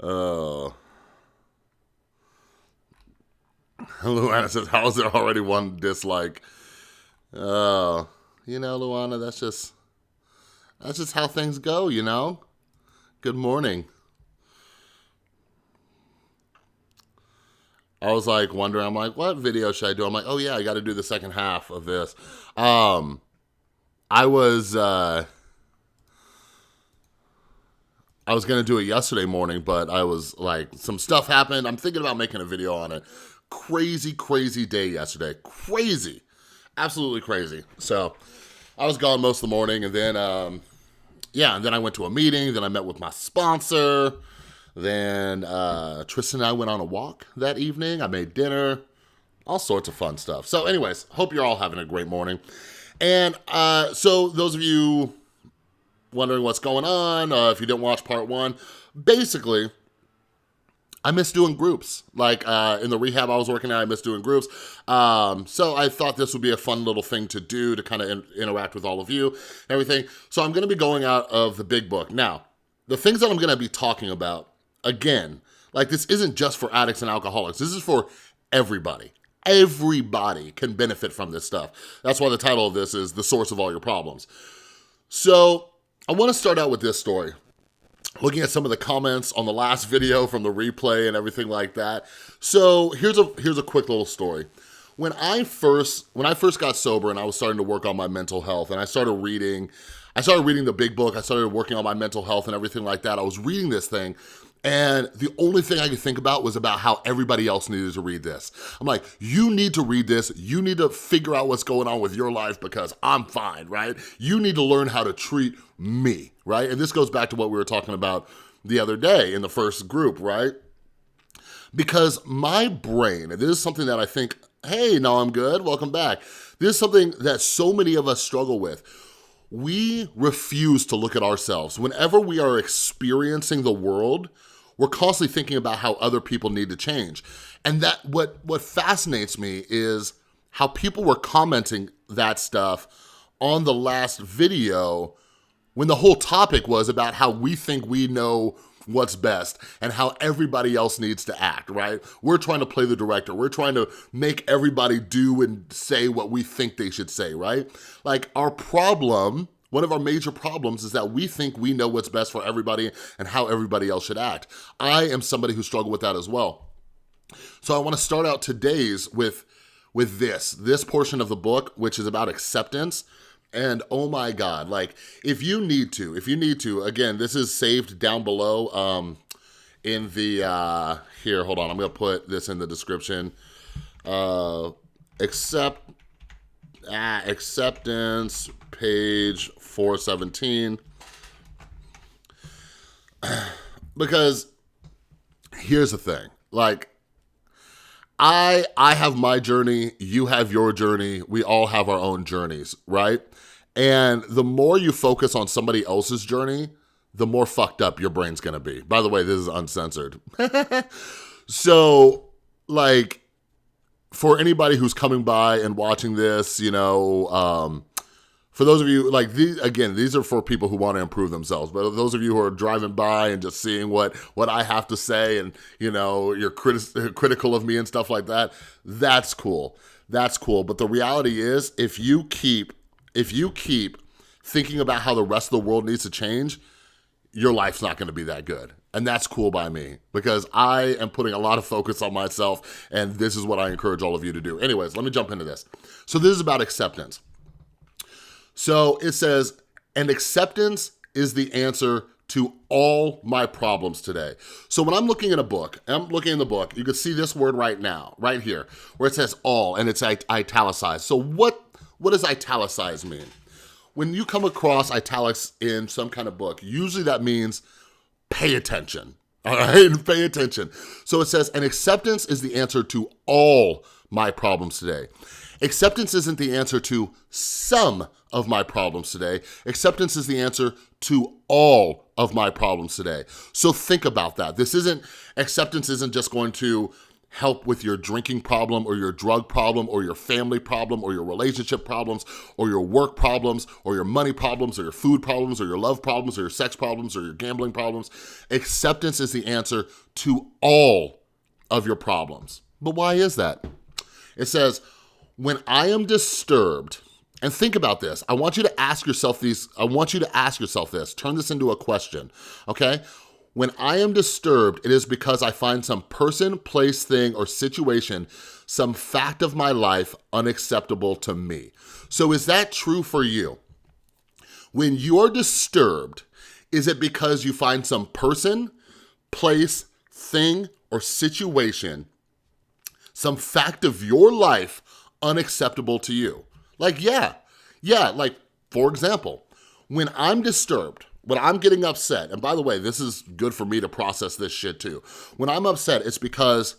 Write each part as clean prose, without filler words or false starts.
Oh. Luana says, how is there already one dislike? Oh. Luana, that's just how things go. Good morning. I was like wondering, I'm like, what video should I do? I'm like, oh yeah, I got to do the second half of this. I was going to do it yesterday morning, but I was like, some stuff happened. I'm thinking about making a video on it. Crazy, crazy day yesterday. Crazy. Absolutely crazy. So I was gone most of the morning, and then, and then I went to a meeting. Then I met with my sponsor. Then Tristan and I went on a walk that evening. I made dinner. All sorts of fun stuff. So anyways, hope you're all having a great morning. And so those of you wondering what's going on, if you didn't watch part one, basically, I miss doing groups. Like in the rehab I was working at, I miss doing groups. So I thought this would be a fun little thing to do to kind of interact with all of you and everything. So I'm going to be going out of the big book. Now, the things that I'm going to be talking about, again, like this isn't just for addicts and alcoholics. This is for everybody. Everybody can benefit from this stuff. That's why the title of this is The Source of All Your Problems. So I want to start out with this story. Looking at some of the comments on the last video from the replay and everything like that. So here's a quick little story. When I first got sober and I was starting to work on my mental health, and I started reading the big book, I started working on my mental health and everything like that. I was reading this thing, and the only thing I could think about was about how everybody else needed to read this. I'm like, you need to read this. You need to figure out what's going on with your life because I'm fine, right? You need to learn how to treat me, right? And this goes back to what we were talking about the other day in the first group, right? Because my brain, and this is something that I think, hey, no, I'm good, welcome back. This is something that so many of us struggle with. We refuse to look at ourselves. Whenever we are experiencing the world, we're constantly thinking about how other people need to change. And that what fascinates me is how people were commenting that stuff on the last video when the whole topic was about how we think we know what's best and how everybody else needs to act, right? We're trying to play the director. We're trying to make everybody do and say what we think they should say, right? Like our problem, one of our major problems is that we think we know what's best for everybody and how everybody else should act. I am somebody who struggled with that as well. So I want to start out today's with this portion of the book, which is about acceptance. And oh my God, like if you need to, again, this is saved down below in the, here, hold on, I'm gonna put this in the description. Acceptance, page 417. Because here's the thing, like I have my journey, you have your journey, we all have our own journeys, right? And the more you focus on somebody else's journey, the more fucked up your brain's gonna be. By the way, this is uncensored. So, like, for anybody who's coming by and watching this, for those of you, like, these are for people who want to improve themselves. But those of you who are driving by and just seeing what I have to say and, you're critical of me and stuff like that, that's cool. That's cool. But the reality is, if you keep thinking about how the rest of the world needs to change, your life's not going to be that good. And that's cool by me because I am putting a lot of focus on myself, and this is what I encourage all of you to do. Anyways, let me jump into this. So this is about acceptance. So it says, and acceptance is the answer to all my problems today. So when I'm looking at a book, you can see this word right now, right here, where it says all, and it's italicized. So what does italicized mean? When you come across italics in some kind of book, usually that means pay attention, all right? Pay attention. So it says, and acceptance is the answer to all my problems today. Acceptance isn't the answer to some of my problems today. Acceptance is the answer to all of my problems today. So think about that. Acceptance isn't just going to help with your drinking problem or your drug problem or your family problem or your relationship problems or your work problems or your money problems or your food problems or your love problems or your sex problems or your gambling problems. Acceptance is the answer to all of your problems. But why is that? It says, when I am disturbed, and think about this. I want you to ask yourself this. Turn this into a question, okay? When I am disturbed, it is because I find some person, place, thing, or situation, some fact of my life unacceptable to me. So is that true for you? When you're disturbed, is it because you find some person, place, thing, or situation, some fact of your life unacceptable to you? Like, yeah, like, for example, when I'm disturbed, when I'm getting upset, and by the way, this is good for me to process this shit too. When I'm upset, it's because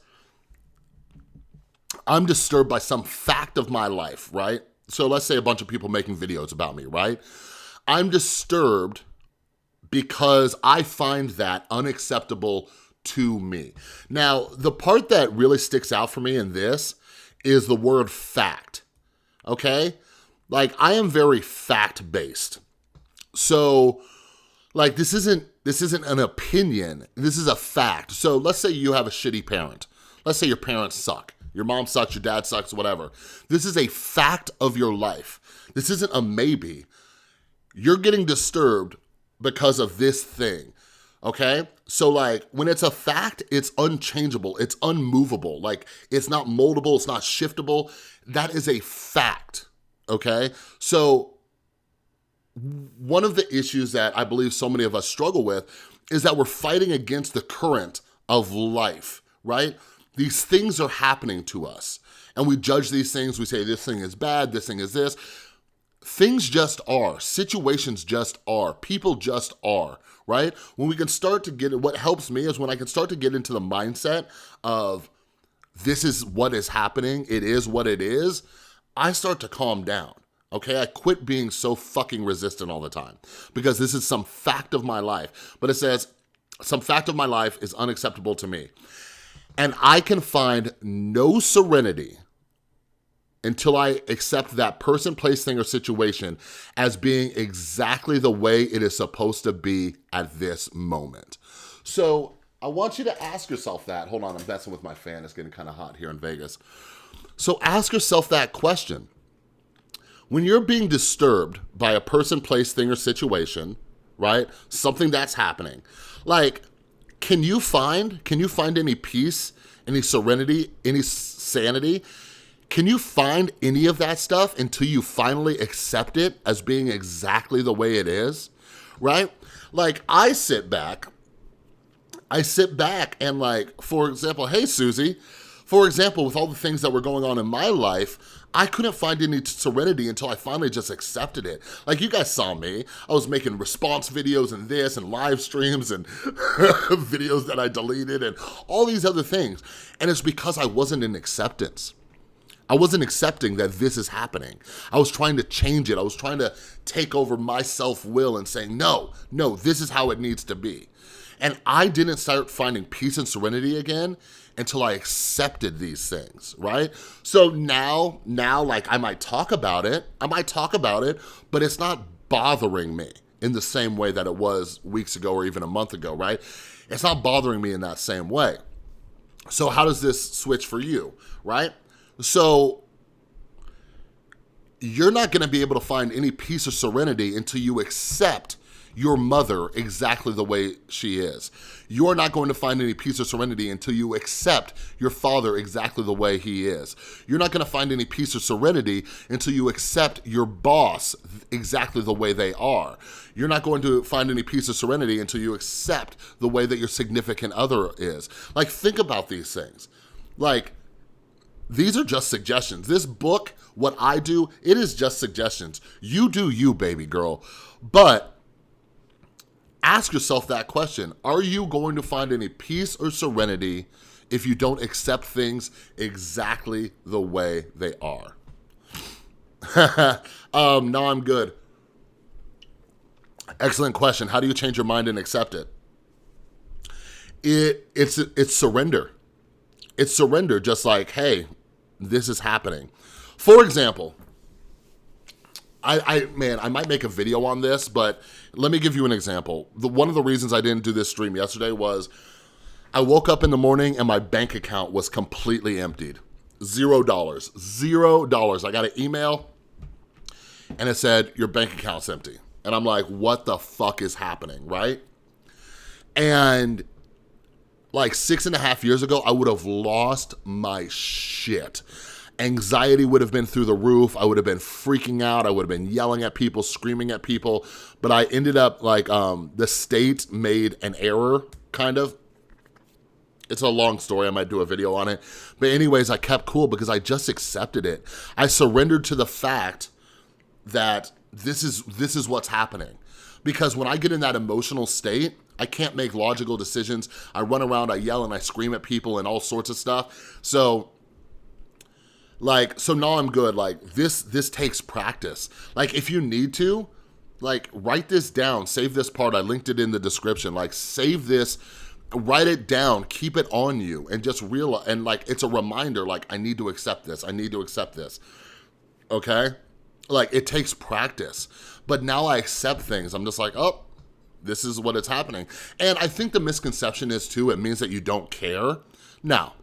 I'm disturbed by some fact of my life, right? So let's say a bunch of people making videos about me, right? I'm disturbed because I find that unacceptable to me. Now, the part that really sticks out for me in this is the word fact, okay? Like, I am very fact-based. So, like, this isn't an opinion. This is a fact. So let's say you have a shitty parent. Let's say your parents suck. Your mom sucks, your dad sucks, whatever. This is a fact of your life. This isn't a maybe. You're getting disturbed because of this thing, okay? So, like, when it's a fact, it's unchangeable. It's unmovable. Like, it's not moldable. It's not shiftable. That is a fact, okay? So, one of the issues that I believe so many of us struggle with is that we're fighting against the current of life, right? These things are happening to us, and we judge these things. We say this thing is bad, this thing is this. Things just are. Situations just are. People just are, right? When we can start to get, what helps me is when I can start to get into the mindset of this is what is happening, it is what it is, I start to calm down. Okay, I quit being so fucking resistant all the time because this is some fact of my life. But it says, some fact of my life is unacceptable to me. And I can find no serenity until I accept that person, place, thing, or situation as being exactly the way it is supposed to be at this moment. So I want you to ask yourself that. Hold on, I'm messing with my fan. It's getting kind of hot here in Vegas. So ask yourself that question. When you're being disturbed by a person, place, thing, or situation, right? Something that's happening. Like, can you find any peace, any serenity, any sanity? Can you find any of that stuff until you finally accept it as being exactly the way it is, right? Like, I sit back and, like, for example, hey, Susie, for example, with all the things that were going on in my life, I couldn't find any serenity until I finally just accepted it. Like, you guys saw me. I was making response videos and this and live streams and videos that I deleted and all these other things. And it's because I wasn't in acceptance. I wasn't accepting that this is happening. I was trying to change it. I was trying to take over my self-will and saying, no, this is how it needs to be. And I didn't start finding peace and serenity again until I accepted these things, right? So now, like, I might talk about it, but it's not bothering me in the same way that it was weeks ago or even a month ago, right? It's not bothering me in that same way. So how does this switch for you, right? So you're not gonna be able to find any peace or serenity until you accept your mother exactly the way she is. You're not going to find any peace or serenity until you accept your father exactly the way he is. You're not going to find any peace or serenity until you accept your boss exactly the way they are. You're not going to find any peace or serenity until you accept the way that your significant other is. Like, think about these things. Like, these are just suggestions. This book, what I do, it is just suggestions. You do you, baby girl. But ask yourself that question. Are you going to find any peace or serenity if you don't accept things exactly the way they are? No, I'm good. Excellent question. How do you change your mind and accept it? It's surrender. It's surrender, just like, hey, this is happening. For example, I might make a video on this, but let me give you an example. One of the reasons I didn't do this stream yesterday was I woke up in the morning and my bank account was completely emptied. $0. $0. I got an email and it said, your bank account's empty. And I'm like, what the fuck is happening, right? And like 6.5 years ago, I would have lost my shit. Anxiety would have been through the roof. I would have been freaking out. I would have been yelling at people, screaming at people. But I ended up like, the state made an error, kind of. It's a long story. I might do a video on it. But anyways, I kept cool because I just accepted it. I surrendered to the fact that this is what's happening. Because when I get in that emotional state, I can't make logical decisions. I run around, I yell, and I scream at people and all sorts of stuff. So now I'm good. Like, this takes practice. Like, if you need to, like, write this down. Save this part. I linked it in the description. Like, save this. Write it down, keep it on you, and just realize, and like, it's a reminder, like, I need to accept this, I need to accept this, okay? Like, it takes practice, but now I accept things. I'm just like, oh, this is what is happening. And I think the misconception is, too, it means that you don't care. Now,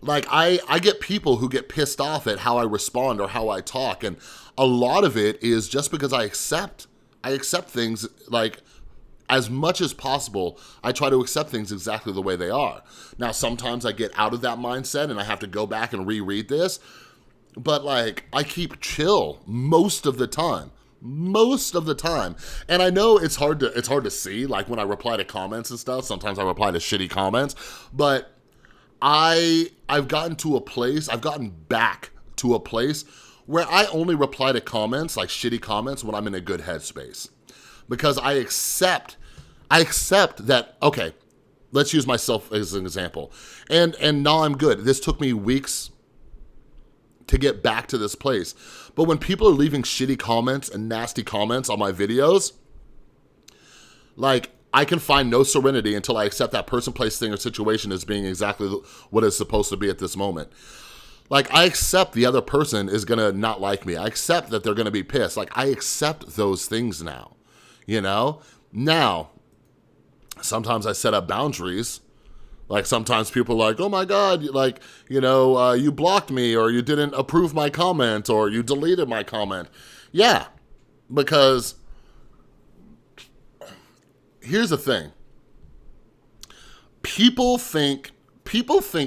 like, I get people who get pissed off at how I respond or how I talk, and a lot of it is just because I accept things, like, as much as possible, I try to accept things exactly the way they are. Now, sometimes I get out of that mindset and I have to go back and reread this, but like, I keep chill most of the time. And I know it's hard to see, like when I reply to comments and stuff, sometimes I reply to shitty comments, but I've gotten back to a place where I only reply to comments, like shitty comments, when I'm in a good headspace. Because I accept that, okay, let's use myself as an example. And now I'm good. This took me weeks to get back to this place. But when people are leaving shitty comments and nasty comments on my videos, like, I can find no serenity until I accept that person, place, thing, or situation as being exactly what it's supposed to be at this moment. Like, I accept the other person is gonna not like me. I accept that they're gonna be pissed. Like, I accept those things now. You know, now, sometimes I set up boundaries. Like, sometimes people are like, oh my God, like, you know, you blocked me, or you didn't approve my comment, or you deleted my comment. Yeah, because here's the thing. People think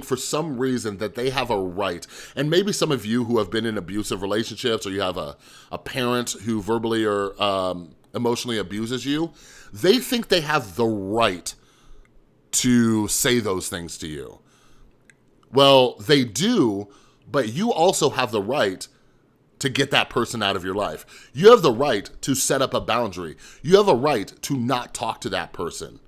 for some reason that they have a right, and maybe some of you who have been in abusive relationships, or you have a parent who verbally or emotionally abuses you, they think they have the right to say those things to you. Well, they do, but you also have the right to get that person out of your life. You have the right to set up a boundary. You have a right to not talk to that person.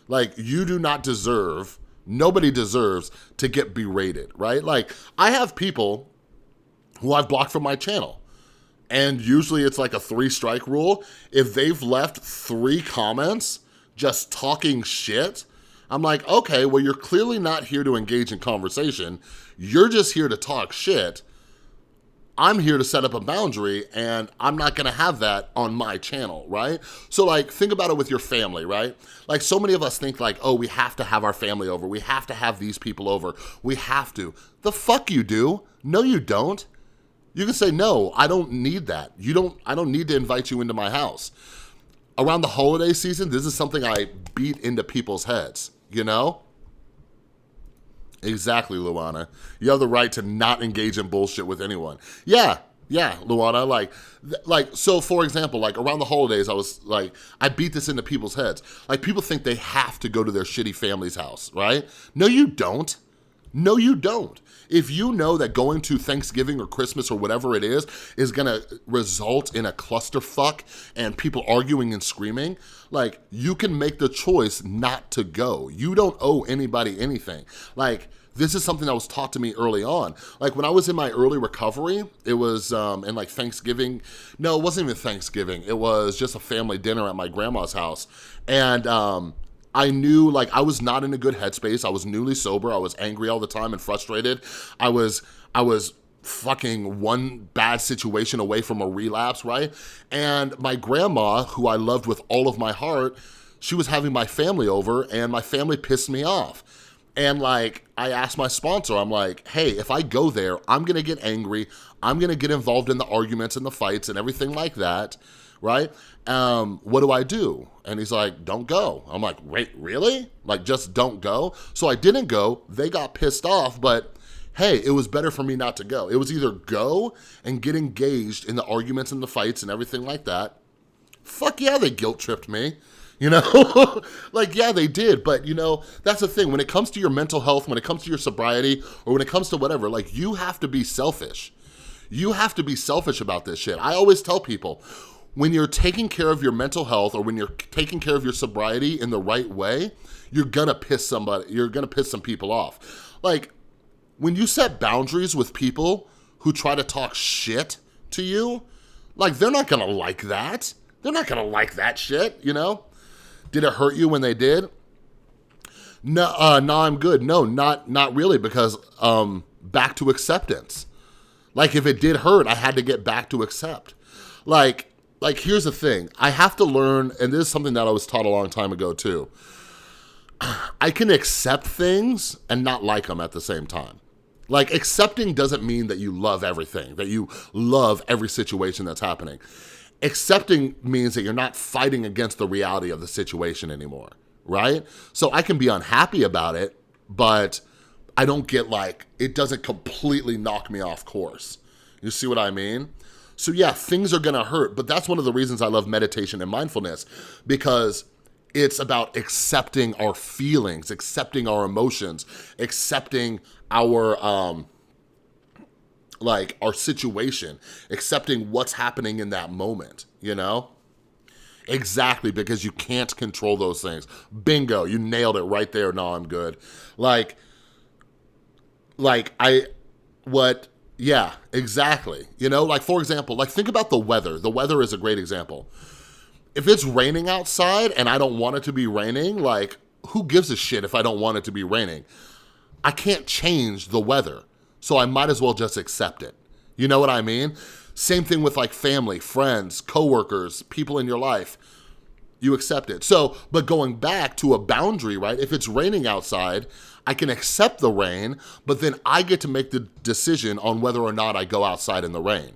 Like, you do not deserve, nobody deserves to get berated, right? Like, I have people who I've blocked from my channel. And usually it's like a 3-strike rule. If they've left 3 comments just talking shit, I'm like, okay, well, you're clearly not here to engage in conversation. You're just here to talk shit. I'm here to set up a boundary, and I'm not gonna have that on my channel, right? So like, think about it with your family, right? Like, so many of us think like, oh, we have to have our family over. We have to have these people over. We have to. The fuck you do. No, you don't. You can say, no, I don't need that. I don't need to invite you into my house. Around the holiday season, this is something I beat into people's heads, you know? Exactly, Luana. You have the right to not engage in bullshit with anyone. Yeah, Luana, like, so for example, like around the holidays, I beat this into people's heads. Like, people think they have to go to their shitty family's house, right? No, you don't. No, you don't. If you know that going to Thanksgiving or Christmas or whatever it is gonna result in a clusterfuck and people arguing and screaming, like, you can make the choice not to go. You don't owe anybody anything. Like, this is something that was taught to me early on. Like, when I was in my early recovery, it was in like Thanksgiving. No, it wasn't even Thanksgiving. It was just a family dinner at my grandma's house. And I knew like I was not in a good headspace. I was newly sober. I was angry all the time and frustrated. I was fucking one bad situation away from a relapse, right? And my grandma, who I loved with all of my heart, she was having my family over, and my family pissed me off. And like, I asked my sponsor, I'm like, hey, if I go there, I'm gonna get angry. I'm gonna get involved in the arguments and the fights and everything like that, right? What do I do? And he's like, don't go. I'm like, wait, really? Like, just don't go? So I didn't go. They got pissed off, but hey, it was better for me not to go. It was either go and get engaged in the arguments and the fights and everything like that. Fuck yeah, they guilt tripped me. You know, like, yeah, they did. But, you know, that's the thing. When it comes to your mental health, when it comes to your sobriety, or when it comes to whatever, like, you have to be selfish. You have to be selfish about this shit. I always tell people, when you're taking care of your mental health, or when you're taking care of your sobriety in the right way, you're gonna piss some people off. Like, when you set boundaries with people who try to talk shit to you, like, they're not gonna like that. They're not gonna like that shit, you know? Did it hurt you when they did? No, I'm good. No, not really, because back to acceptance. Like, if it did hurt, I had to get back to accept. Like here's the thing. I have to learn, and this is something that I was taught a long time ago too. I can accept things and not like them at the same time. Like, accepting doesn't mean that you love everything, that you love every situation that's happening. Accepting means that you're not fighting against the reality of the situation anymore, right? So I can be unhappy about it, but I don't get like, it doesn't completely knock me off course. You see what I mean? So yeah, things are gonna hurt, but that's one of the reasons I love meditation and mindfulness, because it's about accepting our feelings, accepting our emotions, accepting our our situation, accepting what's happening in that moment, you know? Exactly, because you can't control those things. Bingo, you nailed it right there. No, I'm good. Yeah, exactly. You know, like, for example, like, think about the weather. The weather is a great example. If it's raining outside and I don't want it to be raining, like, who gives a shit if I don't want it to be raining? I can't change the weather, so I might as well just accept it. You know what I mean? Same thing with like family, friends, coworkers, people in your life. You accept it. So, but going back to a boundary, right? If it's raining outside, I can accept the rain, but then I get to make the decision on whether or not I go outside in the rain.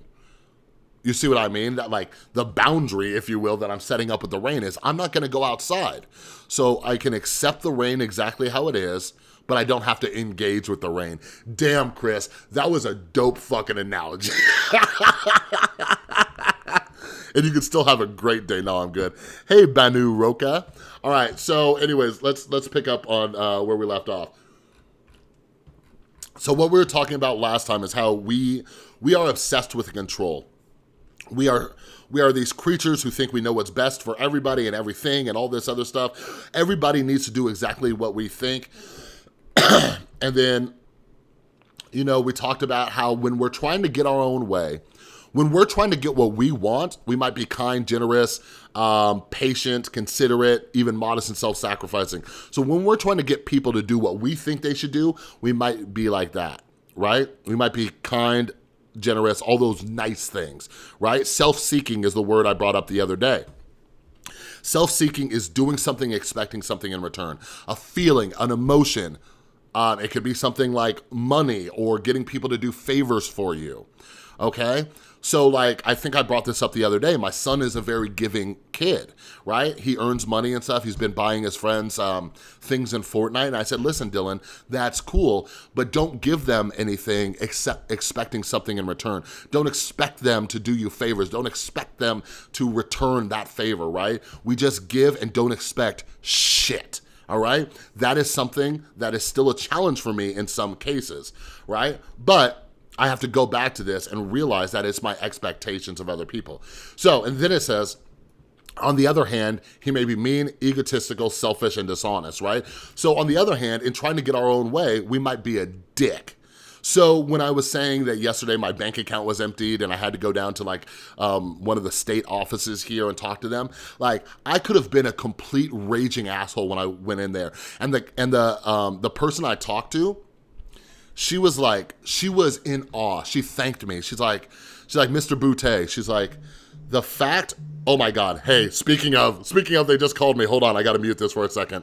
You see what I mean? That, like, the boundary, if you will, that I'm setting up with the rain is I'm not gonna go outside. So I can accept the rain exactly how it is, but I don't have to engage with the rain. Damn, Chris, that was a dope fucking analogy. And you can still have a great day. No, I'm good. Hey, Banu Roka. All right, so anyways, let's pick up on where we left off. So what we were talking about last time is how we are obsessed with control. We are these creatures who think we know what's best for everybody and everything and all this other stuff. Everybody needs to do exactly what we think. And then, you know, we talked about how when we're trying to get our own way, when we're trying to get what we want, we might be kind, generous, patient, considerate, even modest and self-sacrificing. So when we're trying to get people to do what we think they should do, we might be like that, right? We might be kind, generous, all those nice things, right? Self-seeking is the word I brought up the other day. Self-seeking is doing something, expecting something in return. A feeling, an emotion. It could be something like money or getting people to do favors for you, okay? So like, I think I brought this up the other day. My son is a very giving kid, right? He earns money and stuff. He's been buying his friends things in Fortnite. And I said, listen, Dylan, that's cool, but don't give them anything except expecting something in return. Don't expect them to do you favors. Don't expect them to return that favor, right? We just give and don't expect shit. All right? That is something that is still a challenge for me in some cases, right? But I have to go back to this and realize that it's my expectations of other people. So, and then it says, on the other hand, he may be mean, egotistical, selfish, and dishonest, right? So on the other hand, in trying to get our own way, we might be a dick. So when I was saying that yesterday my bank account was emptied and I had to go down to like one of the state offices here and talk to them, like I could have been a complete raging asshole when I went in there. And the person I talked to, she was like, she was in awe. She thanked me. She's like, Mr. Boutte. She's like, the fact, oh my God. Hey, speaking of, they just called me. Hold on, I gotta mute this for a second.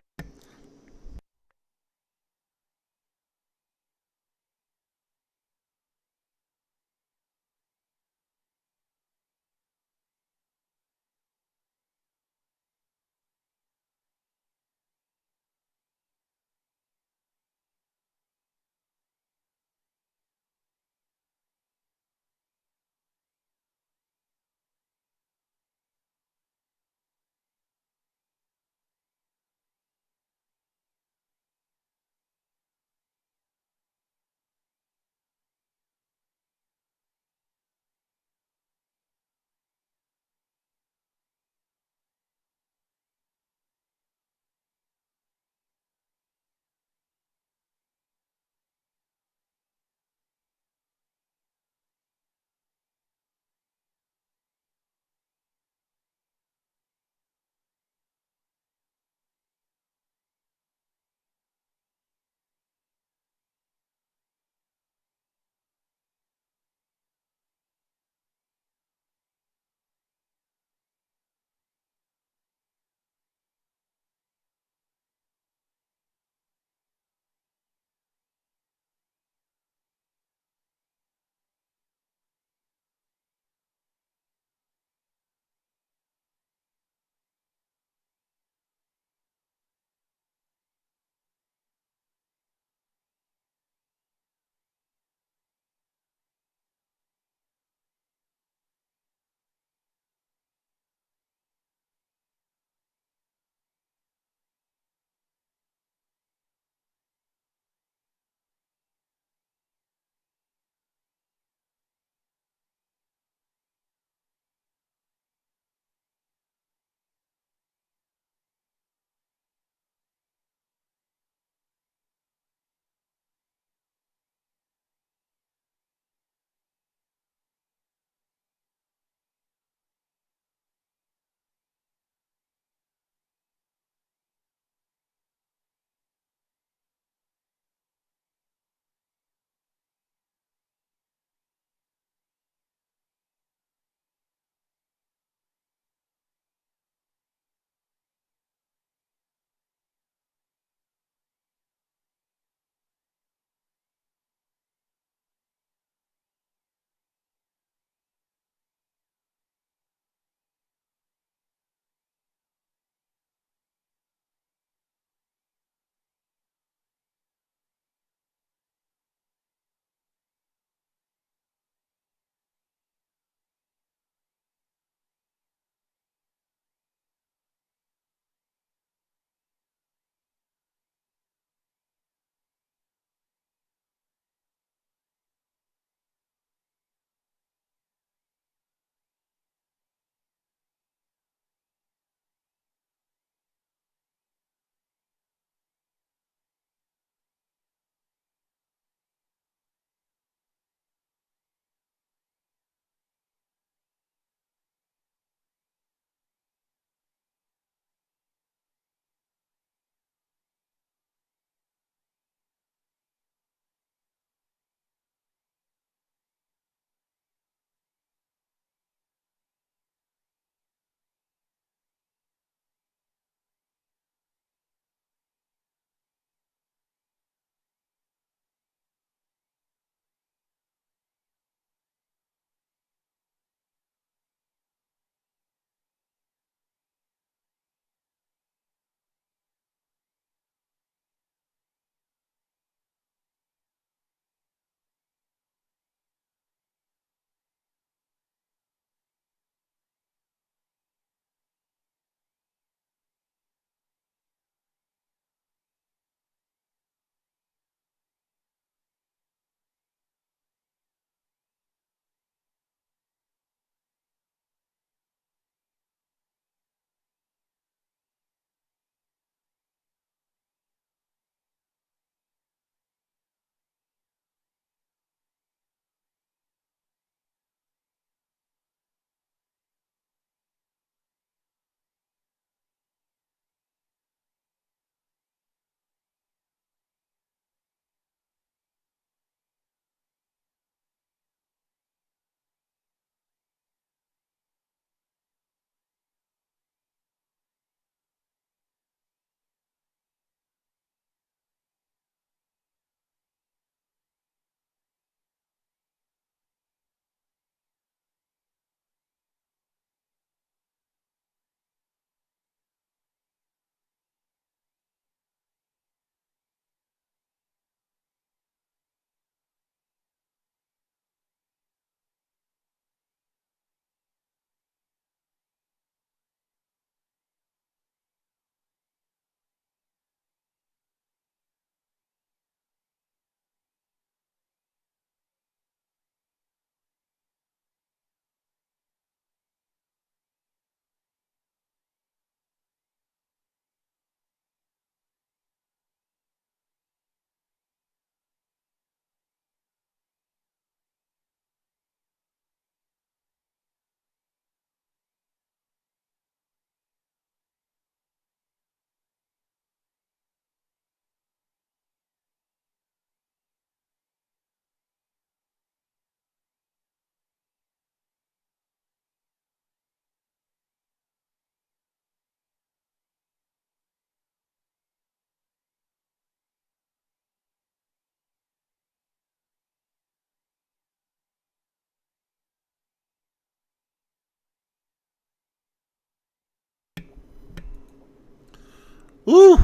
Woo.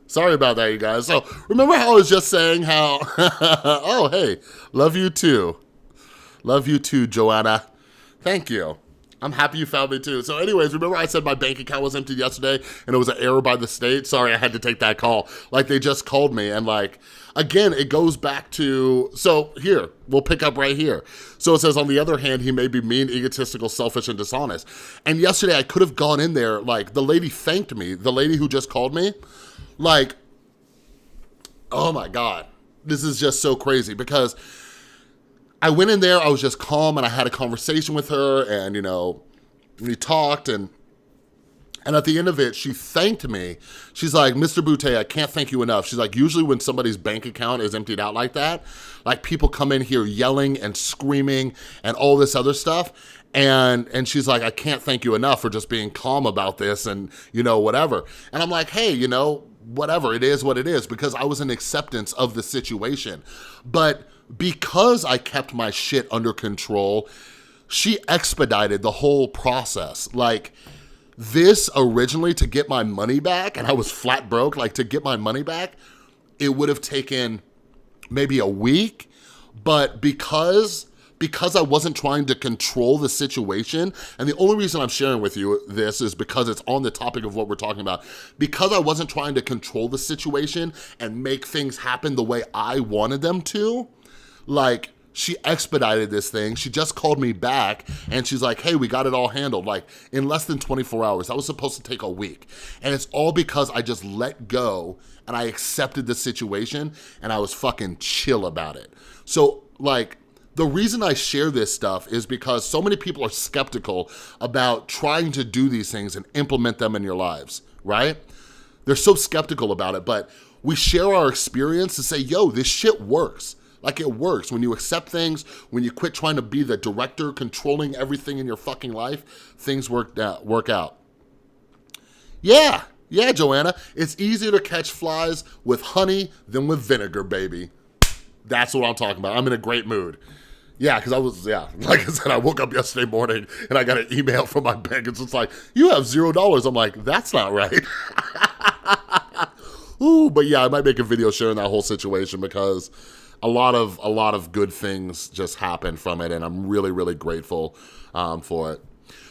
Sorry about that, you guys. So remember how I was just saying how, oh, hey, love you too. Love you too, Joanna. Thank you. I'm happy you found me too. So anyways, remember I said my bank account was empty yesterday and it was an error by the state? Sorry, I had to take that call. Like, they just called me, and like, again, it goes back to, so here, we'll pick up right here. So it says, on the other hand, he may be mean, egotistical, selfish, and dishonest. And yesterday I could have gone in there, like, the lady thanked me, the lady who just called me, like, oh my God, this is just so crazy, because I went in there, I was just calm, and I had a conversation with her, and, you know, we talked, and at the end of it, she thanked me. She's like, Mr. Boutte, I can't thank you enough. She's like, usually when somebody's bank account is emptied out like that, like, people come in here yelling and screaming and all this other stuff, and she's like, I can't thank you enough for just being calm about this and, you know, whatever. And I'm like, hey, you know, whatever, it is what it is, because I was in acceptance of the situation. But because I kept my shit under control, she expedited the whole process. Like, this originally, to get my money back, and I was flat broke, like, to get my money back, it would have taken maybe a week, but because I wasn't trying to control the situation, and the only reason I'm sharing with you this is because it's on the topic of what we're talking about, because I wasn't trying to control the situation and make things happen the way I wanted them to, like, she expedited this thing. She just called me back and she's like, hey, we got it all handled, like, in less than 24 hours. That was supposed to take a week. And it's all because I just let go and I accepted the situation and I was fucking chill about it. So, like, the reason I share this stuff is because so many people are skeptical about trying to do these things and implement them in your lives, right? They're so skeptical about it, but we share our experience to say, yo, this shit works. Like, it works. When you accept things, when you quit trying to be the director controlling everything in your fucking life, things work out. Yeah, Joanna. It's easier to catch flies with honey than with vinegar, baby. That's what I'm talking about. I'm in a great mood. Yeah, because like I said, I woke up yesterday morning and I got an email from my bank. It's just like, you have $0. I'm like, that's not right. Ooh, but yeah, I might make a video sharing that whole situation because a lot of good things just happened from it, and I'm really, really grateful for it.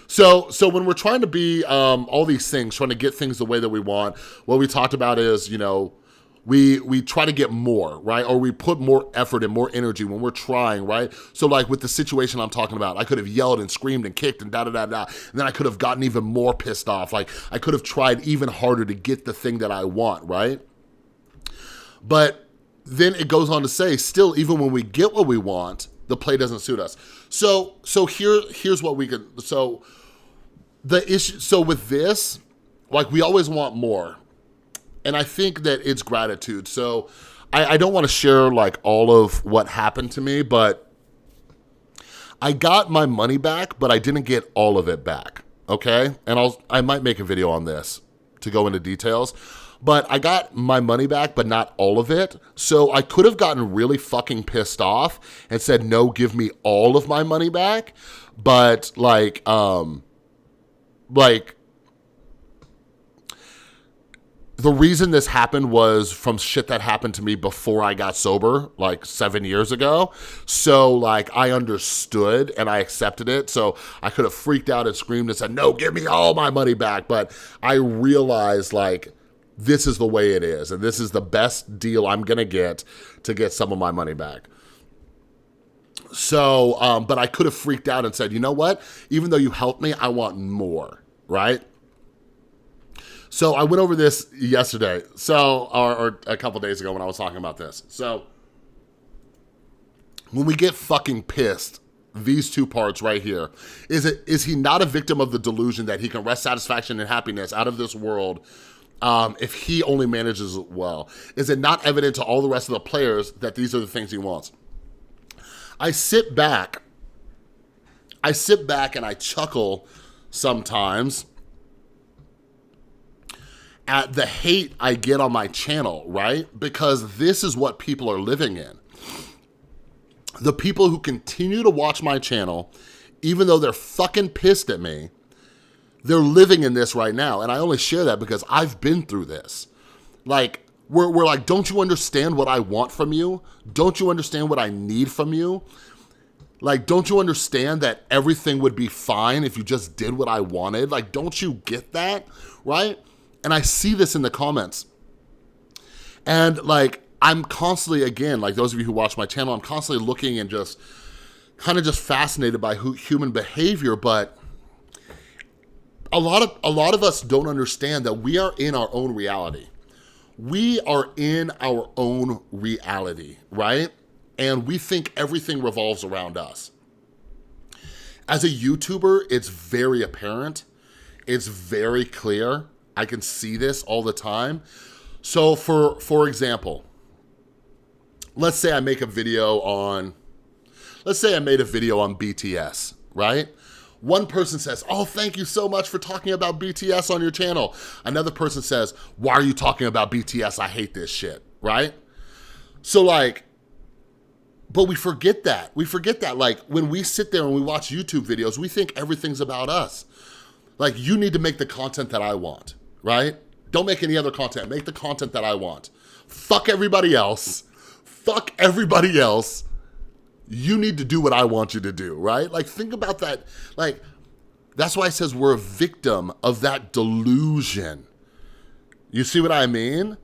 So when we're trying to be all these things, trying to get things the way that we want, what we talked about is, you know, we try to get more, right? Or we put more effort and more energy when we're trying, right? So like with the situation I'm talking about, I could have yelled and screamed and kicked and da-da-da-da, and then I could have gotten even more pissed off. Like, I could have tried even harder to get the thing that I want, right? But then it goes on to say, still, even when we get what we want, the play doesn't suit us. So here's what we could, so the issue, so with this, like, we always want more. And I think that it's gratitude. So I don't want to share like all of what happened to me, but I got my money back, but I didn't get all of it back, okay? And I might make a video on this to go into details. But I got my money back, but not all of it. So I could have gotten really fucking pissed off and said, no, give me all of my money back. But like the reason this happened was from shit that happened to me before I got sober, like 7 years ago. So like, I understood and I accepted it. So I could have freaked out and screamed and said, no, give me all my money back. But I realized, like, this is the way it is, and this is the best deal I'm gonna get to get some of my money back. So, but I could have freaked out and said, you know what? Even though you helped me, I want more, right? So I went over this yesterday, or a couple days ago when I was talking about this. So when we get fucking pissed, these two parts right here, is he not a victim of the delusion that he can wrest satisfaction and happiness out of this world if he only manages it well? Is it not evident to all the rest of the players that these are the things he wants? I sit back and I chuckle sometimes at the hate I get on my channel, right? Because this is what people are living in. The people who continue to watch my channel, even though they're fucking pissed at me, They're living in this right now. And I only share that because I've been through this. Like, we're like, don't you understand what I want from you? Don't you understand what I need from you? Like, don't you understand that everything would be fine if you just did what I wanted? Like, don't you get that, right? And I see this in the comments. And, like, I'm constantly, again, like those of you who watch my channel, I'm constantly looking and just kind of just fascinated by human behavior. But a lot of us don't understand that we are in our own reality. We are in our own reality, right? And we think everything revolves around us. As a YouTuber, it's very apparent. It's very clear. I can see this all the time. So for example, let's say I make a video on, let's say I made a video on BTS, right? One person says, oh, thank you so much for talking about BTS on your channel. Another person says, why are you talking about BTS? I hate this shit, right? So like, but we forget that. We forget that. Like, when we sit there and we watch YouTube videos, we think everything's about us. Like, you need to make the content that I want, right? Don't make any other content. Make the content that I want. Fuck everybody else. Fuck everybody else. You need to do what I want you to do, right? Like, think about that. Like, that's why it says we're a victim of that delusion. You see what I mean?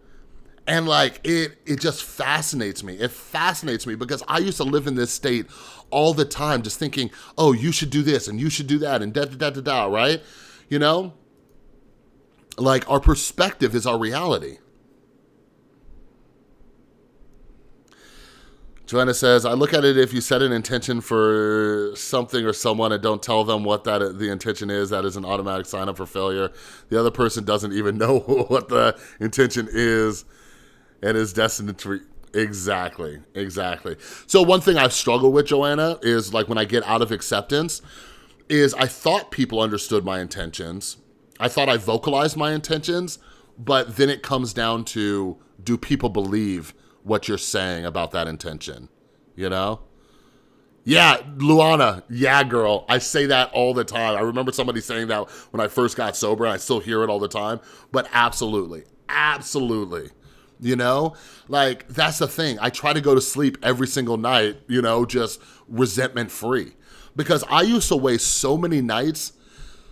And like, it just fascinates me. It fascinates me because I used to live in this state all the time, just thinking, oh, you should do this and you should do that and da-da-da-da-da, right? You know? Like, our perspective is our reality. Joanna says, I look at it, if you set an intention for something or someone and don't tell them what the intention is, that is an automatic sign up for failure. The other person doesn't even know what the intention is and is destined to... Exactly. So one thing I've struggled with, Joanna, is like when I get out of acceptance, is I thought people understood my intentions. I thought I vocalized my intentions, but then it comes down to, do people believe what you're saying about that intention, you know? Yeah, Luana, yeah, girl, I say that all the time. I remember somebody saying that when I first got sober, and I still hear it all the time, but absolutely, you know? Like, that's the thing. I try to go to sleep every single night, you know, just resentment-free, because I used to waste so many nights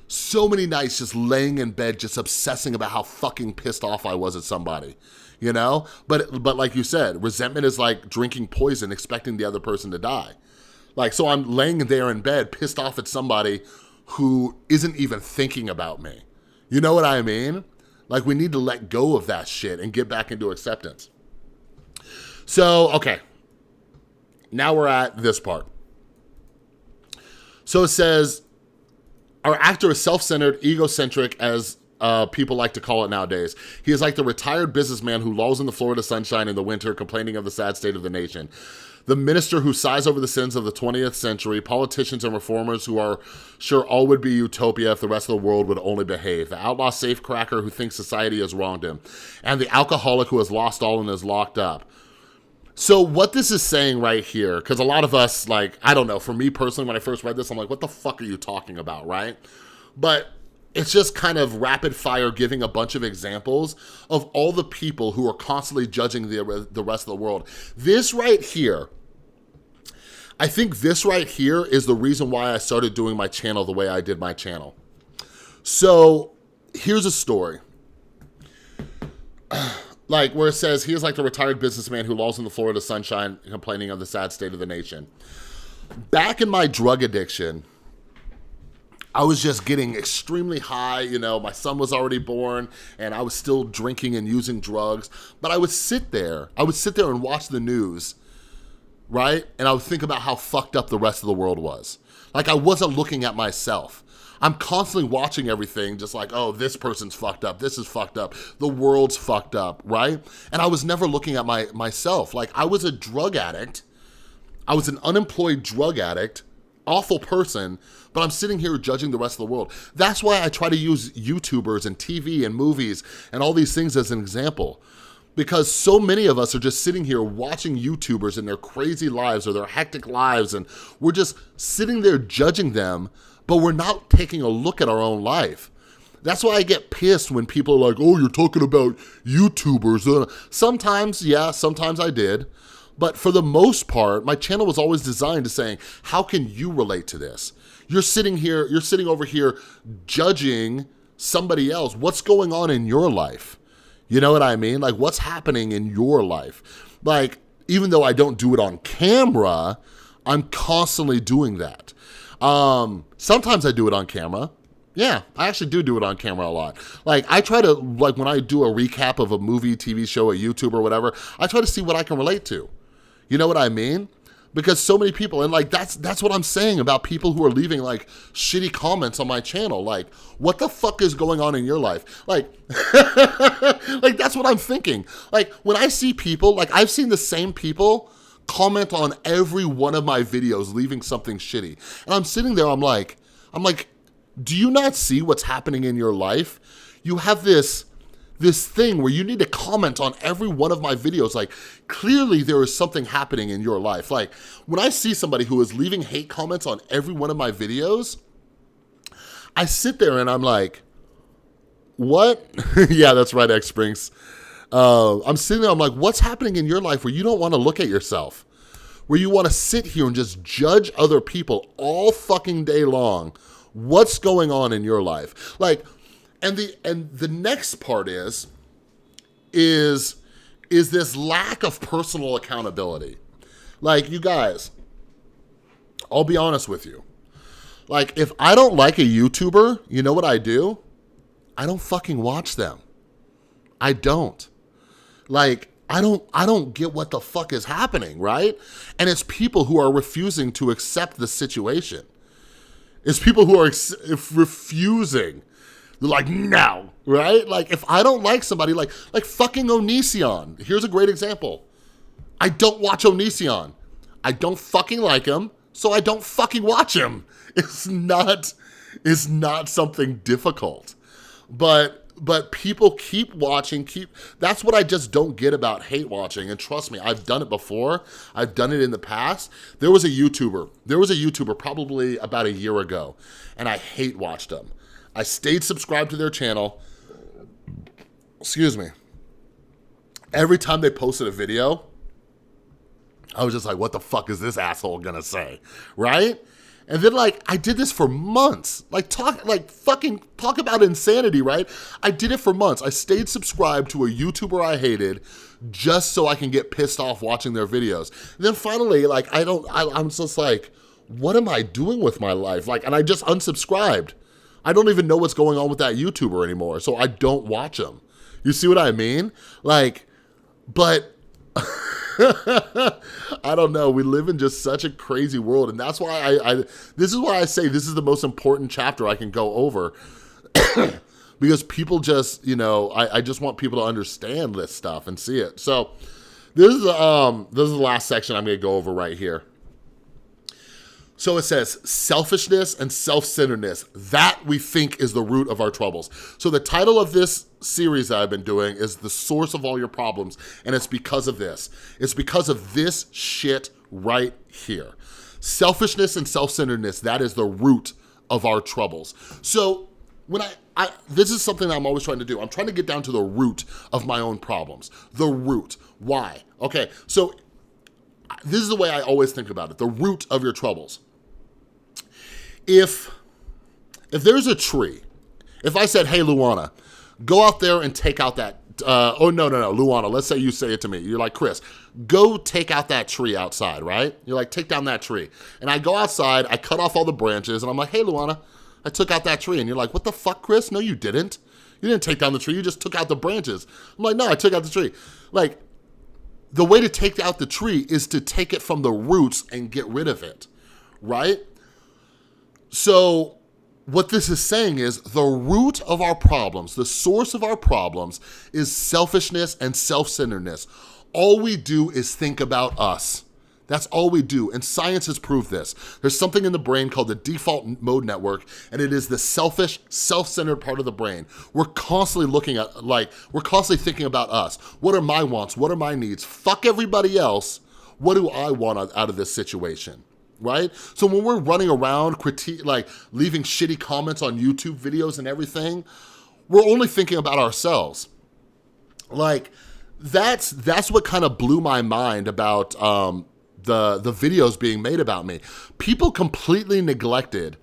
just laying in bed, just obsessing about how fucking pissed off I was at somebody. You know, but like you said, resentment is like drinking poison, expecting the other person to die. Like, so I'm laying there in bed, pissed off at somebody who isn't even thinking about me. You know what I mean? Like, we need to let go of that shit and get back into acceptance. So, okay. Now we're at this part. So it says, our actor is self-centered, egocentric, as people like to call it nowadays. He is like the retired businessman who lolls in the Florida sunshine in the winter, complaining of the sad state of the nation. The minister who sighs over the sins of the 20th century, politicians and reformers who are sure all would be utopia if the rest of the world would only behave. The outlaw safecracker who thinks society has wronged him. And the alcoholic who has lost all and is locked up. So what this is saying right here, because a lot of us, like, I don't know, for me personally, when I first read this, I'm like, what the fuck are you talking about, right? But it's just kind of rapid fire giving a bunch of examples of all the people who are constantly judging the rest of the world. This right here, I think this right here is the reason why I started doing my channel the way I did my channel. So here's a story. Like, where it says, he is like the retired businessman who lolls in the Florida sunshine, complaining of the sad state of the nation. Back in my drug addiction, I was just getting extremely high, you know, my son was already born and I was still drinking and using drugs, but I would sit there and watch the news, right? And I would think about how fucked up the rest of the world was. Like, I wasn't looking at myself. I'm constantly watching everything just like, oh, this person's fucked up, this is fucked up, the world's fucked up, right? And I was never looking at myself. Like, I was a drug addict. I was an unemployed drug addict, awful person, but I'm sitting here judging the rest of the world. That's why I try to use YouTubers and TV and movies and all these things as an example. Because so many of us are just sitting here watching YouTubers and their crazy lives or their hectic lives, and we're just sitting there judging them, but we're not taking a look at our own life. That's why I get pissed when people are like, oh, you're talking about YouTubers. Sometimes, yeah, sometimes I did. But for the most part, my channel was always designed to saying, how can you relate to this? You're sitting over here judging somebody else. What's going on in your life? You know what I mean? Like, what's happening in your life? Like, even though I don't do it on camera, I'm constantly doing that. Sometimes I do it on camera. Yeah, I actually do it on camera a lot. Like, I try to, like, when I do a recap of a movie, TV show, a YouTube or whatever, I try to see what I can relate to. You know what I mean? Because so many people, and like, that's what I'm saying about people who are leaving like shitty comments on my channel. Like, what the fuck is going on in your life? Like, like, that's what I'm thinking. Like, when I see people, like, I've seen the same people comment on every one of my videos leaving something shitty. And I'm sitting there, I'm like, do you not see what's happening in your life? You have this thing where you need to comment on every one of my videos. Like, clearly there is something happening in your life. Like, when I see somebody who is leaving hate comments on every one of my videos, I sit there and I'm like, what? Yeah, that's right, X Springs. I'm sitting there, I'm like, what's happening in your life where you don't want to look at yourself? Where you want to sit here and just judge other people all fucking day long? What's going on in your life? Like, and the next part is this lack of personal accountability. Like, you guys, I'll be honest with you. Like, if I don't like a YouTuber, you know what I do? I don't fucking watch them. I don't. Like, I don't get what the fuck is happening, right? And it's people who are refusing to accept the situation. It's people who are refusing. They're like, no, right? Like, if I don't like somebody, like fucking Onision. Here's a great example. I don't watch Onision. I don't fucking like him, so I don't fucking watch him. It's not something difficult. But people keep watching, that's what I just don't get about hate watching. And trust me, I've done it before. I've done it in the past. There was a YouTuber probably about a year ago, and I hate watched them. I stayed subscribed to their channel. Excuse me. Every time they posted a video, I was just like, what the fuck is this asshole gonna say, right? And then, like, I did this for months. Fucking talk about insanity, right? I did it for months. I stayed subscribed to a YouTuber I hated just so I can get pissed off watching their videos. And then finally, like, I'm just like, what am I doing with my life? Like, and I just unsubscribed. I don't even know what's going on with that YouTuber anymore, so I don't watch him. You see what I mean? Like, but I don't know. We live in just such a crazy world, and that's why this is why I say this is the most important chapter I can go over, because people just, you know, I just want people to understand this stuff and see it. So this is the last section I'm going to go over right here. So it says, selfishness and self-centeredness, that we think is the root of our troubles. So the title of this series that I've been doing is The Source of All Your Problems, and it's because of this. It's because of this shit right here. Selfishness and self-centeredness, that is the root of our troubles. So when this is something that I'm always trying to do. I'm trying to get down to the root of my own problems. The root. Why? Okay, so this is the way I always think about it. The root of your troubles. If there's a tree, if I said, hey, Luana, go out there and take out that, no, Luana, let's say you say it to me. You're like, Chris, go take out that tree outside, right? You're like, take down that tree. And I go outside, I cut off all the branches, and I'm like, hey, Luana, I took out that tree. And you're like, what the fuck, Chris? No, you didn't. You didn't take down the tree. You just took out the branches. I'm like, no, I took out the tree. Like, the way to take out the tree is to take it from the roots and get rid of it, right? So what this is saying is the root of our problems, the source of our problems is selfishness and self-centeredness. All we do is think about us. That's all we do, and science has proved this. There's something in the brain called the default mode network, and it is the selfish, self-centered part of the brain. We're constantly we're constantly thinking about us. What are my wants? What are my needs? Fuck everybody else. What do I want out of this situation, right? So when we're running around, leaving shitty comments on YouTube videos and everything, We're only thinking about ourselves. Like, that's what kind of blew my mind about the videos being made about me. People completely neglected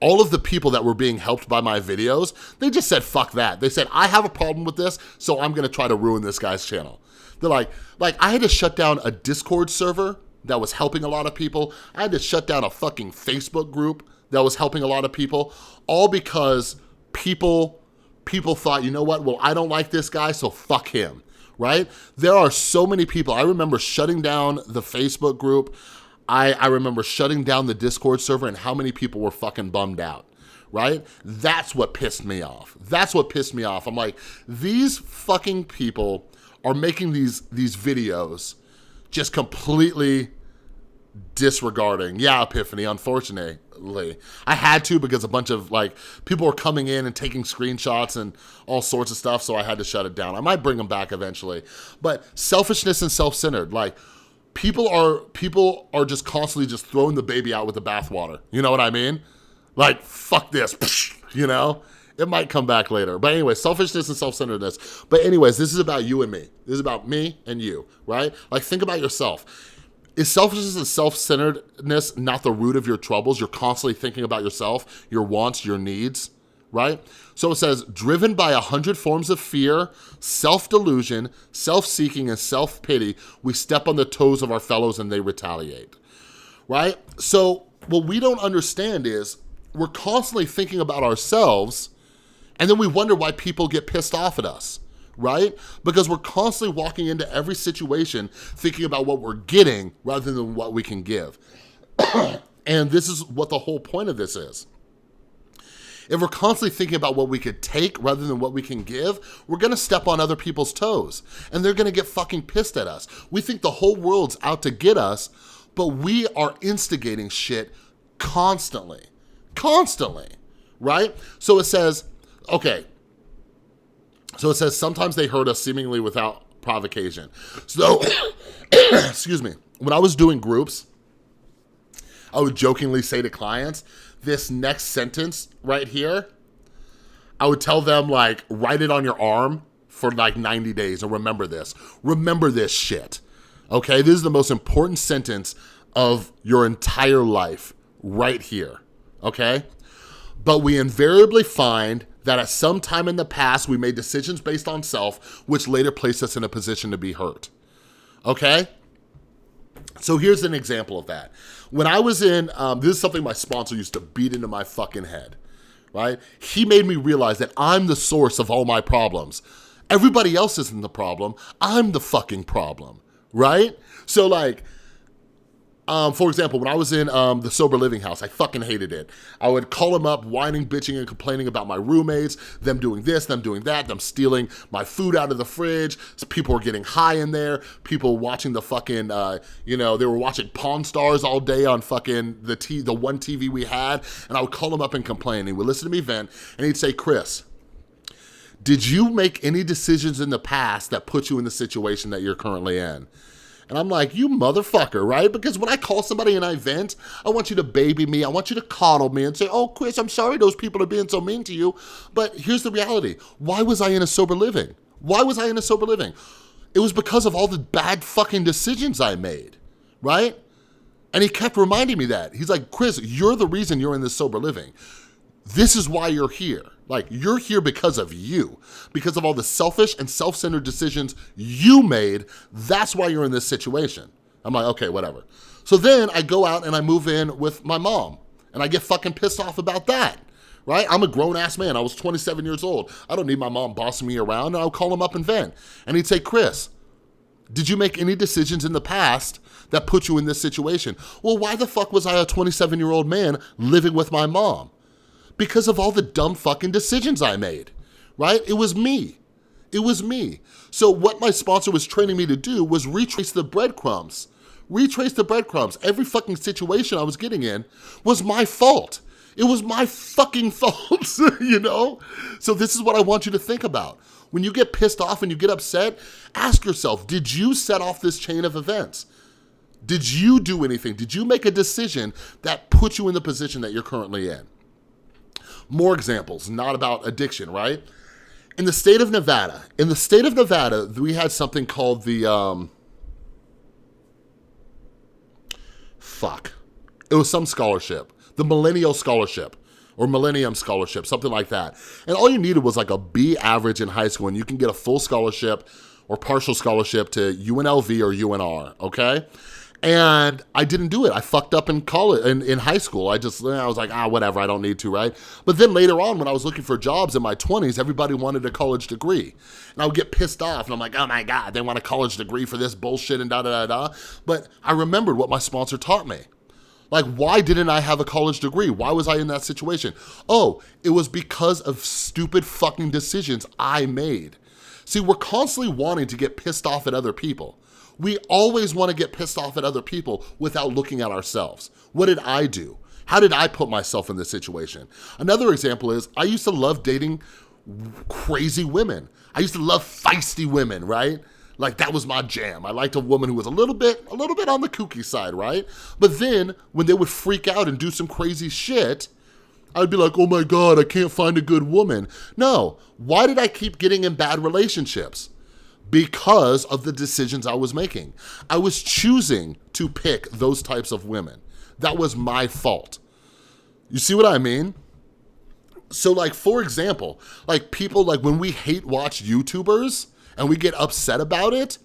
all of the people that were being helped by my videos. They just said, fuck that. They said, I have a problem with this, so I'm gonna try to ruin this guy's channel. They're like I had to shut down a Discord server that was helping a lot of people. I had to shut down a fucking Facebook group that was helping a lot of people, all because people thought, you know what, well, I don't like this guy, so fuck him, right? There are so many people. I remember shutting down the Facebook group. I remember shutting down the Discord server, and how many people were fucking bummed out, right? That's what pissed me off. That's what pissed me off. I'm like, these fucking people are making these videos just completely disregarding. Yeah, Epiphany, unfortunately. I had to, because a bunch of people were coming in and taking screenshots and all sorts of stuff, so I had to shut it down. I might bring them back eventually. But selfishness and self-centered, people are just constantly just throwing the baby out with the bathwater. You know what I mean? Like, fuck this, you know? It might come back later. But anyway, selfishness and self-centeredness. But anyways, this is about you and me. This is about me and you, right? Like, think about yourself. Is selfishness and self-centeredness not the root of your troubles? You're constantly thinking about yourself, your wants, your needs, right? So it says, driven by 100 forms of fear, self-delusion, self-seeking, and self-pity, we step on the toes of our fellows and they retaliate, right? So what we don't understand is we're constantly thinking about ourselves, and then we wonder why people get pissed off at us, right? Because we're constantly walking into every situation thinking about what we're getting rather than what we can give. And this is what the whole point of this is. If we're constantly thinking about what we could take rather than what we can give, we're gonna step on other people's toes, and they're gonna get fucking pissed at us. We think the whole world's out to get us, but we are instigating shit constantly, right? So it says, okay, sometimes they hurt us seemingly without provocation. So, excuse me, when I was doing groups, I would jokingly say to clients, this next sentence right here, I would tell them, write it on your arm for 90 days and remember this. Remember this shit, okay? This is the most important sentence of your entire life right here, okay? But we invariably find that at some time in the past, we made decisions based on self, which later placed us in a position to be hurt, okay? So here's an example of that. When I was in, this is something my sponsor used to beat into my fucking head, right? He made me realize that I'm the source of all my problems. Everybody else isn't the problem. I'm the fucking problem, right? So for example, when I was in the sober living house, I fucking hated it. I would call them up, whining, bitching, and complaining about my roommates, them doing this, them doing that, them stealing my food out of the fridge. So people were getting high in there. People watching the fucking, they were watching Pawn Stars all day on fucking the one TV we had. And I would call him up and complain. He would listen to me vent, and he'd say, Chris, did you make any decisions in the past that put you in the situation that you're currently in? And I'm like, you motherfucker, right? Because when I call somebody and I vent, I want you to baby me. I want you to coddle me and say, oh, Chris, I'm sorry those people are being so mean to you. But here's the reality. Why was I in a sober living? Why was I in a sober living? It was because of all the bad fucking decisions I made, right? And he kept reminding me that. He's like, Chris, you're the reason you're in this sober living. This is why you're here. You're here because of you, because of all the selfish and self-centered decisions you made. That's why you're in this situation. I'm like, okay, whatever. So then I go out and I move in with my mom, and I get fucking pissed off about that, right? I'm a grown-ass man. I was 27 years old. I don't need my mom bossing me around, and I'll call him up and vent. And he'd say, Chris, did you make any decisions in the past that put you in this situation? Well, why the fuck was I a 27-year-old man living with my mom? Because of all the dumb fucking decisions I made, right? It was me. It was me. So what my sponsor was training me to do was retrace the breadcrumbs. Retrace the breadcrumbs. Every fucking situation I was getting in was my fault. It was my fucking fault, you know? So this is what I want you to think about. When you get pissed off and you get upset, ask yourself, did you set off this chain of events? Did you do anything? Did you make a decision that put you in the position that you're currently in? More examples, not about addiction, right? In the state of Nevada, we had something called the, it was some scholarship, the Millennial Scholarship or Millennium Scholarship, something like that. And all you needed was like a B average in high school and you can get a full scholarship or partial scholarship to UNLV or UNR, okay? And I didn't do it. I fucked up in college, in high school. I was like, whatever, I don't need to, right? But then later on, when I was looking for jobs in my 20s, everybody wanted a college degree. And I would get pissed off, and I'm like, oh my God, they want a college degree for this bullshit and da-da-da-da. But I remembered what my sponsor taught me. Like, why didn't I have a college degree? Why was I in that situation? Oh, it was because of stupid fucking decisions I made. See, we're constantly wanting to get pissed off at other people. We always want to get pissed off at other people without looking at ourselves. What did I do? How did I put myself in this situation? Another example is I used to love dating crazy women. I used to love feisty women, right? Like that was my jam. I liked a woman who was a little bit on the kooky side, right? But then when they would freak out and do some crazy shit, I'd be like, oh my God, I can't find a good woman. No, why did I keep getting in bad relationships? Because of the decisions I was making. I was choosing to pick those types of women. That was my fault. You see what I mean? So like, for example, like people, like when we hate watch YouTubers and we get upset about it,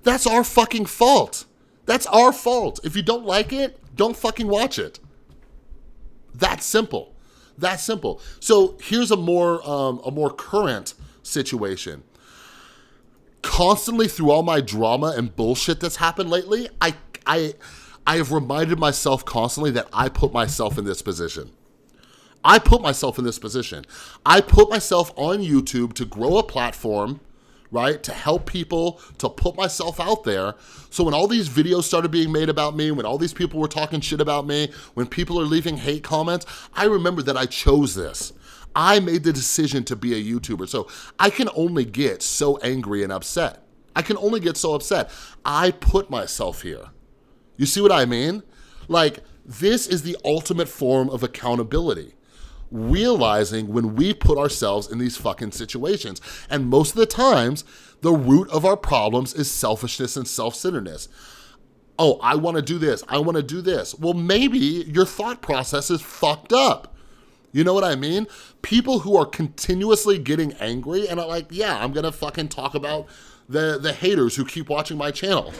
that's our fucking fault. That's our fault. If you don't like it, don't fucking watch it. That's simple. That's simple. So here's a more current situation. Constantly through all my drama and bullshit that's happened lately, I have reminded myself constantly that I put myself in this position. I put myself in this position. I put myself on YouTube to grow a platform, right? To help people, to put myself out there. So when all these videos started being made about me, when all these people were talking shit about me, when people are leaving hate comments, I remember that I chose this. I made the decision to be a YouTuber. So I can only get so angry and upset. I can only get so upset. I put myself here. You see what I mean? Like, this is the ultimate form of accountability. Realizing when we put ourselves in these fucking situations. And most of the times, the root of our problems is selfishness and self-centeredness. Oh, I want to do this. I want to do this. Well, maybe your thought process is fucked up. You know what I mean? People who are continuously getting angry and are like, yeah, I'm gonna fucking talk about the haters who keep watching my channel.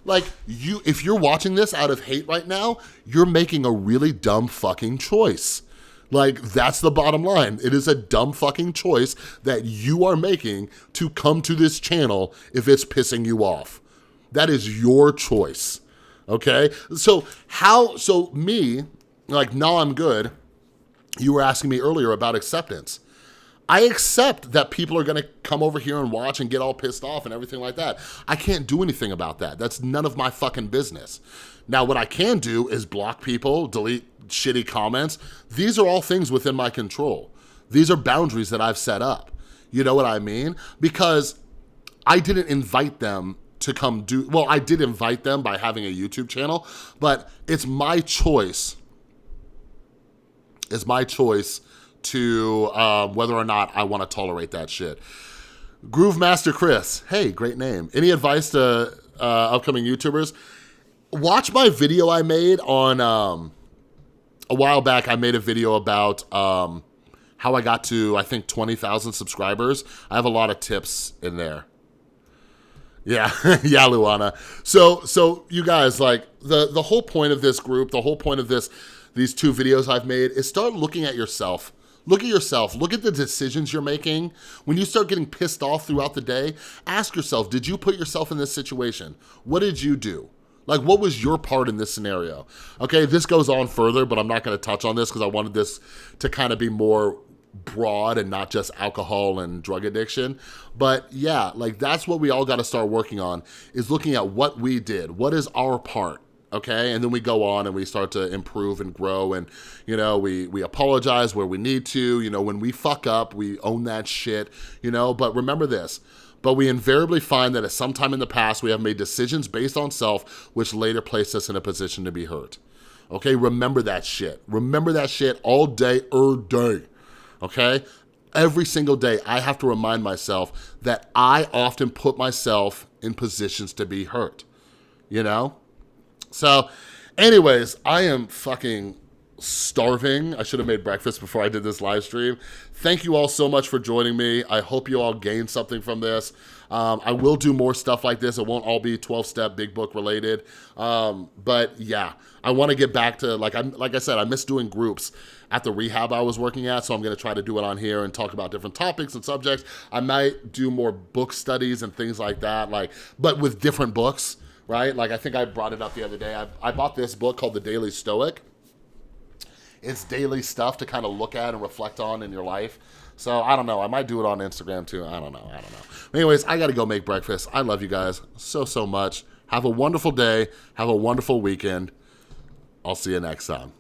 Like, if you're watching this out of hate right now, you're making a really dumb fucking choice. Like, that's the bottom line. It is a dumb fucking choice that you are making to come to this channel if it's pissing you off. That is your choice, okay? So me, like, now I'm good. You were asking me earlier about acceptance. I accept that people are gonna come over here and watch and get all pissed off and everything like that. I can't do anything about that. That's none of my fucking business. Now, what I can do is block people, delete shitty comments. These are all things within my control. These are boundaries that I've set up. You know what I mean? Because I didn't invite them to come do, well, I did invite them by having a YouTube channel, but it's my choice. It's my choice to whether or not I want to tolerate that shit. Groove Master Chris, hey, great name. Any advice to upcoming YouTubers? Watch my video I made on, a while back, I made a video about how I got to, I think, 20,000 subscribers. I have a lot of tips in there. Yeah, yeah, Luana. So you guys, like, the whole point of this group, the whole point of these two videos I've made is start looking at yourself. Look at yourself. Look at the decisions you're making. When you start getting pissed off throughout the day, ask yourself, did you put yourself in this situation? What did you do? Like, what was your part in this scenario? Okay, this goes on further, but I'm not going to touch on this because I wanted this to kind of be more broad and not just alcohol and drug addiction. But yeah, like, that's what we all got to start working on, is looking at what we did. What is our part? Okay, and then we go on and we start to improve and grow, and, you know, we apologize where we need to. You know, when we fuck up, we own that shit, you know. But remember this, but we invariably find that at some time in the past, we have made decisions based on self, which later placed us in a position to be hurt. Okay, remember that shit. Remember that shit all day, okay? Every single day, I have to remind myself that I often put myself in positions to be hurt, you know? So, anyways, I am fucking starving. I should have made breakfast before I did this live stream. Thank you all so much for joining me. I hope you all gained something from this. I will do more stuff like this. It won't all be 12-step big book related. But yeah, I want to get back to, like I said, I miss doing groups at the rehab I was working at, so I'm going to try to do it on here and talk about different topics and subjects. I might do more book studies and things like that, but with different books, right? Like I think I brought it up the other day. I bought this book called The Daily Stoic. It's daily stuff to kind of look at and reflect on in your life. So I don't know. I might do it on Instagram too. I don't know. Anyways, I got to go make breakfast. I love you guys so much. Have a wonderful day. Have a wonderful weekend. I'll see you next time.